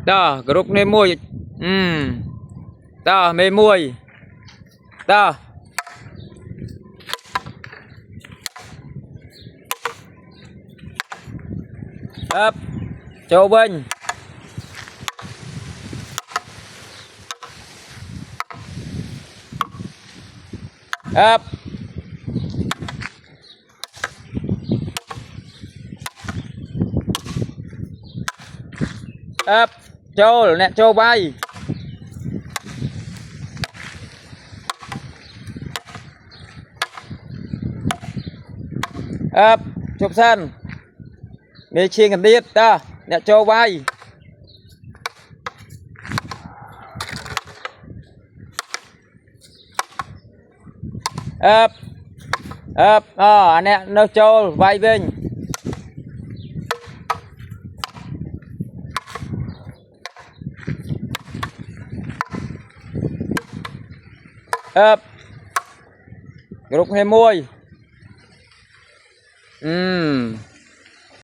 ta group này mùi ta mê mùi ta ấp châu bên ấp ấp châu nè châu bay ấp chụp sân để chiên cần tiết ta nè châu bay ấp ấp nè nó châu bay bên ấp group hay môi